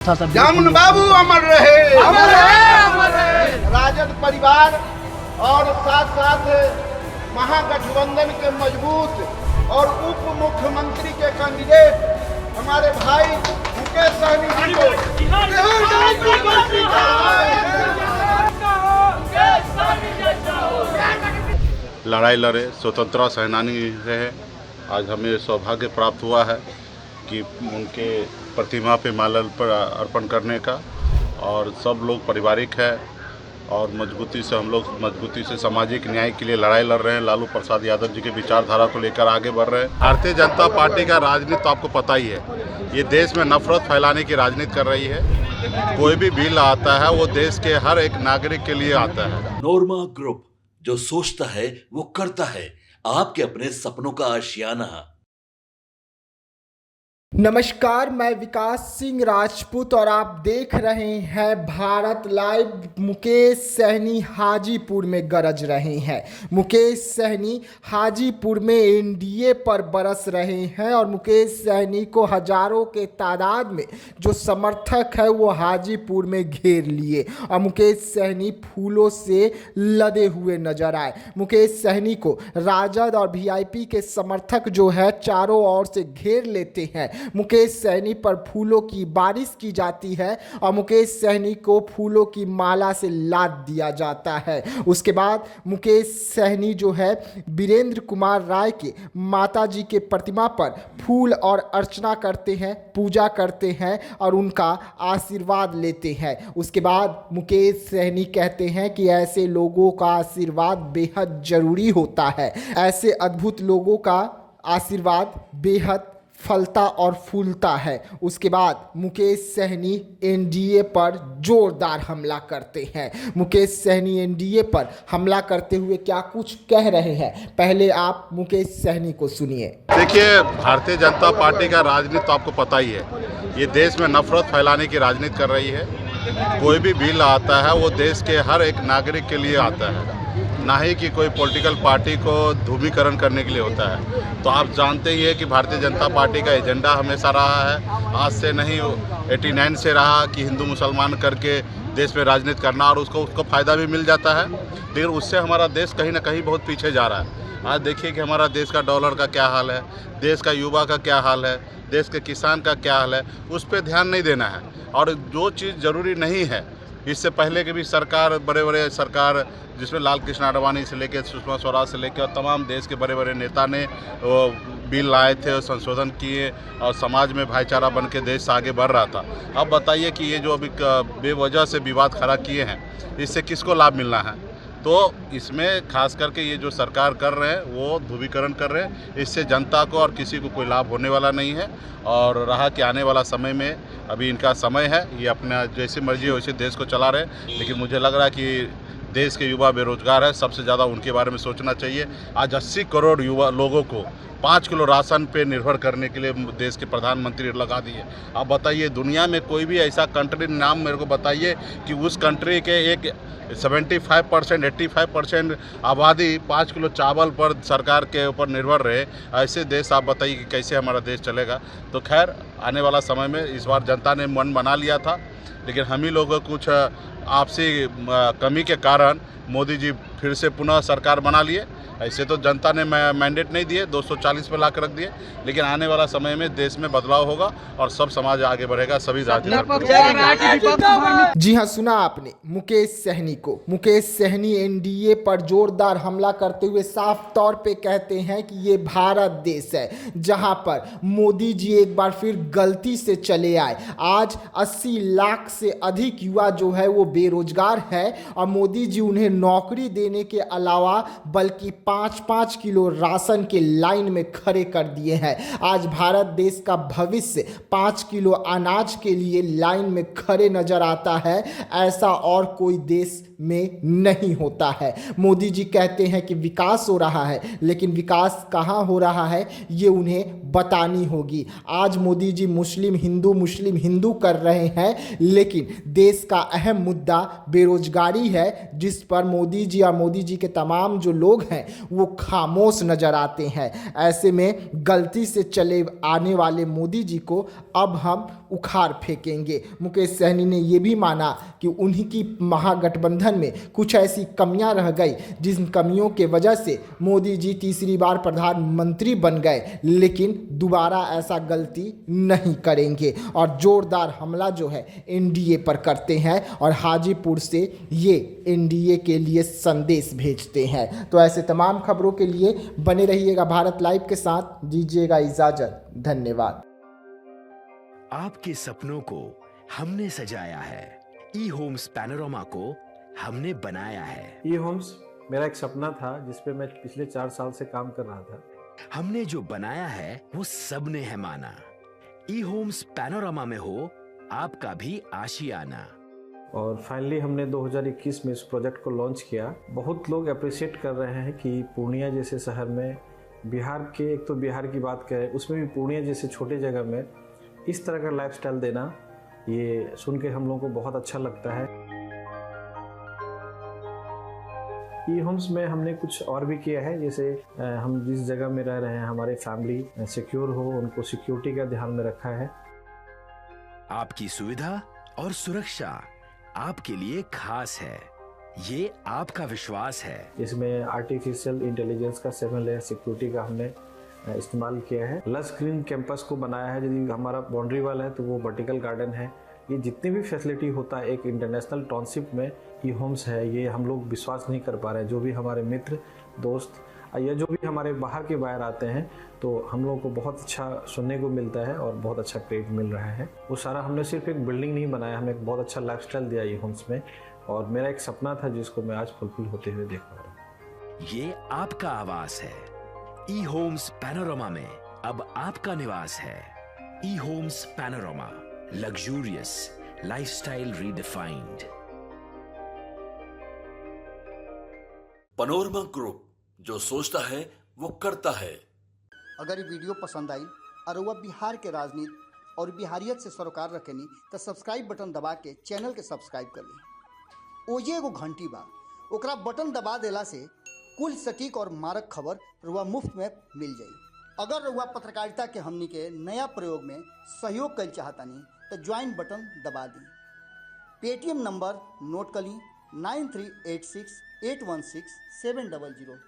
जामुन बाबू अमर रहे, अमर रहे, अमर रहे। राजद परिवार और साथ साथ महागठबंधन के मजबूत और उप मुख्यमंत्री के कैंडिडेट हमारे भाई मुकेश सहनी जी को लड़ाई लड़े, स्वतंत्रता सेनानी रहे। आज हमें सौभाग्य प्राप्त हुआ है कि उनके प्रतिमा पे माल्यार्पण पर अर्पण करने का, और सब लोग पारिवारिक है और मजबूती से हम लोग मजबूती से सामाजिक न्याय के लिए लड़ाई लड़ रहे हैं। लालू प्रसाद यादव जी के विचारधारा को लेकर आगे बढ़ रहे हैं। भारतीय जनता पार्टी का राजनीति तो आपको पता ही है, ये देश में नफरत फैलाने की राजनीति कर रही है। कोई भी बिल आता है वो देश के हर एक नागरिक के लिए आता है। नोरमा ग्रुप, जो सोचता है वो करता है, आपके अपने सपनों का आशियाना। नमस्कार, मैं विकास सिंह राजपूत और आप देख रहे हैं भारत लाइव। मुकेश सहनी हाजीपुर में गरज रहे हैं। मुकेश सहनी हाजीपुर में एनडीए पर बरस रहे हैं और मुकेश सहनी को हजारों के तादाद में जो समर्थक है वो हाजीपुर में घेर लिए और मुकेश सहनी फूलों से लदे हुए नजर आए। मुकेश सहनी को राजद और वीआईपी के समर्थक जो है चारों ओर से घेर लेते हैं। मुकेश सहनी पर फूलों की बारिश की जाती है और मुकेश सहनी को फूलों की माला से लाद दिया जाता है। उसके बाद मुकेश सहनी जो है वीरेंद्र कुमार राय के माता जी के प्रतिमा पर फूल और अर्चना करते हैं, पूजा करते हैं और उनका आशीर्वाद लेते हैं। उसके बाद मुकेश सहनी कहते हैं कि ऐसे लोगों का आशीर्वाद बेहद जरूरी होता है। ऐसे अद्भुत लोगों का आशीर्वाद बेहद फलता और फूलता है। उसके बाद मुकेश सहनी एनडीए पर जोरदार हमला करते हैं। मुकेश सहनी एनडीए पर हमला करते हुए क्या कुछ कह रहे हैं, पहले आप मुकेश सहनी को सुनिए। देखिए, भारतीय जनता पार्टी का राजनीति तो आपको पता ही है, ये देश में नफरत फैलाने की राजनीति कर रही है। कोई भी बिल आता है वो देश के हर एक नागरिक के लिए आता है, ना ही कि कोई पॉलिटिकल पार्टी को ध्रुवीकरण करने के लिए होता है। तो आप जानते ही है कि भारतीय जनता पार्टी का एजेंडा हमेशा रहा है, आज से नहीं 89 से रहा कि हिंदू मुसलमान करके देश में राजनीति करना, और उसको फ़ायदा भी मिल जाता है। लेकिन उससे हमारा देश कहीं ना कहीं बहुत पीछे जा रहा है। आज देखिए कि हमारा देश का डॉलर का क्या हाल है, देश का युवा का क्या हाल है, देश के किसान का क्या हाल है, उस पर ध्यान नहीं देना है। और जो चीज़ ज़रूरी नहीं है, इससे पहले के भी सरकार, बड़े बड़े सरकार जिसमें लाल कृष्ण आडवाणी से लेकर सुषमा स्वराज से लेकर और तमाम देश के बड़े बड़े नेता ने बिल लाए थे और संशोधन किए और समाज में भाईचारा बन के देश आगे बढ़ रहा था। अब बताइए कि ये जो अभी बेवजह से विवाद खड़ा किए हैं, इससे किसको लाभ मिलना है? तो इसमें खास करके ये जो सरकार कर रहे हैं वो ध्रुवीकरण कर रहे हैं, इससे जनता को और किसी को कोई लाभ होने वाला नहीं है। और रहा कि आने वाला समय में अभी इनका समय है, ये अपना जैसी मर्जी है वैसे देश को चला रहे हैं। लेकिन मुझे लग रहा है कि देश के युवा बेरोजगार है, सबसे ज़्यादा उनके बारे में सोचना चाहिए। आज 80 करोड़ युवा लोगों को 5 किलो राशन पे निर्भर करने के लिए देश के प्रधानमंत्री लगा दिए। आप बताइए, दुनिया में कोई भी ऐसा कंट्री नाम मेरे को बताइए कि उस कंट्री के एक 75% 85% आबादी 5 किलो चावल पर सरकार के ऊपर निर्भर रहे। ऐसे देश आप बताइए कि कैसे हमारा देश चलेगा। तो खैर, आने वाला समय में इस बार जनता ने मन बना लिया था, लेकिन हम ही लोगों को कुछ आपसी कमी के कारण मोदी जी फिर से पुनः सरकार बना लिए। ऐसे तो जनता ने मैंडेट नहीं दिए, 240 पे ला कर रख दिए। लेकिन आने वाला समय में देश में बदलाव होगा और सब समाज आगे बढ़ेगा, सभी राजनीतिक। जी हाँ, सुना आपने मुकेश सहनी को। मुकेश सहनी एनडीए पर जोरदार हमला करते हुए साफ तौर पे कहते हैं कि ये भारत देश है जहां पर मोदी जी एक बार फिर गलती से चले आए। आज 80 लाख से अधिक युवा जो है वो बेरोजगार है और मोदी जी उन्हें नौकरी देने के अलावा बल्कि 5-5 किलो राशन के लाइन में खड़े कर दिए हैं। आज भारत देश का भविष्य 5 किलो अनाज के लिए लाइन में खड़े नजर आता है। ऐसा और कोई देश में नहीं होता है। मोदी जी कहते हैं कि विकास हो रहा है, लेकिन विकास कहाँ हो रहा है ये उन्हें बतानी होगी। आज मोदी जी मुस्लिम हिंदू कर रहे हैं, लेकिन देश का अहम मुद्दा बेरोजगारी है, जिस पर मोदी जी और मोदी जी के तमाम जो लोग हैं वो खामोश नजर आते हैं। ऐसे में गलती से चले आने वाले मोदी जी को अब हम उखाड़ फेंकेंगे। मुकेश सहनी ने ये भी माना कि उन्हीं की महागठबंधन में कुछ ऐसी कमियां रह गई जिन कमियों के वजह से मोदी जी तीसरी बार प्रधानमंत्री बन गए, लेकिन दोबारा ऐसा गलती नहीं करेंगे और जोरदार हमला जो है एनडीए पर करते हैं और हाजीपुर से ये एनडीए के लिए संदेश भेजते हैं। तो ऐसे तमाम खबरों के लिए बने रहिएगा भारत लाइव के साथ। दीजिएगा इजाजत, धन्यवाद। आपके सपनों को हमने सजाया है, ई होम्स पैनोरामा को हमने बनाया है। ई होम्स मेरा एक सपना था जिस पे मैं पिछले 4 साल से काम कर रहा था। हमने जो बनाया है वो सबने है माना। ई होम्स पैनोरामा में हो आपका भी आशियाना। और फाइनली हमने 2021 में इस प्रोजेक्ट को लॉन्च किया। बहुत लोग अप्रिशिएट कर रहे हैं कि पूर्णिया जैसे शहर में, बिहार के, एक तो बिहार की बात करें उसमें भी पूर्णिया जैसे छोटे जगह में इस तरह का लाइफस्टाइल देना, ये सुन के हम लोगों को बहुत अच्छा लगता है। ई होम्स में हमने कुछ और भी किया है, जैसे हम जिस जगह में रह रहे हैं हमारी फैमिली सिक्योर हो, उनको सिक्योरिटी का ध्यान में रखा है। आपकी सुविधा और सुरक्षा आपके लिए खास है, ये आपका विश्वास है। इसमें आर्टिफिशियल इंटेलिजेंस का 7 लेयर सिक्योरिटी का हमने इस्तेमाल किया है। लस ग्रीन कैंपस को बनाया है। यदि हमारा बाउंड्री वाल है तो वो वर्टिकल गार्डन है। ये जितनी भी फैसिलिटी होता है एक इंटरनेशनल टाउनशिप में ई होम्स है, ये हम लोग विश्वास नहीं कर पा रहे हैं। जो भी हमारे मित्र दोस्त या जो भी हमारे बाहर के बाहर आते हैं तो हम लोगों को बहुत अच्छा सुनने को मिलता है और बहुत अच्छा क्रेडिट मिल रहा है। वो सारा हमने सिर्फ एक बिल्डिंग नहीं बनाया, हमें एक बहुत अच्छा लाइफस्टाइल दिया ई होम्स में, और मेरा एक सपना था जिसको मैं आज फुलफिल होते हुए देख पा रहा हूँ। ये आपका आवास है। ई होम्स पैनोरामा में अब आपका निवास है। E homes Panorama, luxurious lifestyle redefined. Panorama group, जो सोचता है वो करता है। अगर ये वीडियो पसंद आई और वह बिहार के राजनीति और बिहारियत से सरोकार रखेनी तो सब्सक्राइब बटन दबा के चैनल के सब्सक्राइब कर ली। ओजे एगो घंटी बा, ओकरा बटन दबा देला से कुल सटीक और मारक खबर रुआ मुफ्त में मिल जाई। अगर रुआ पत्रकारिता के हमनी के नया प्रयोग में सहयोग कर चाहतानी तो ज्वाइन बटन दबा दी। पेटीएम नंबर नोट कर ली 9386 816 700।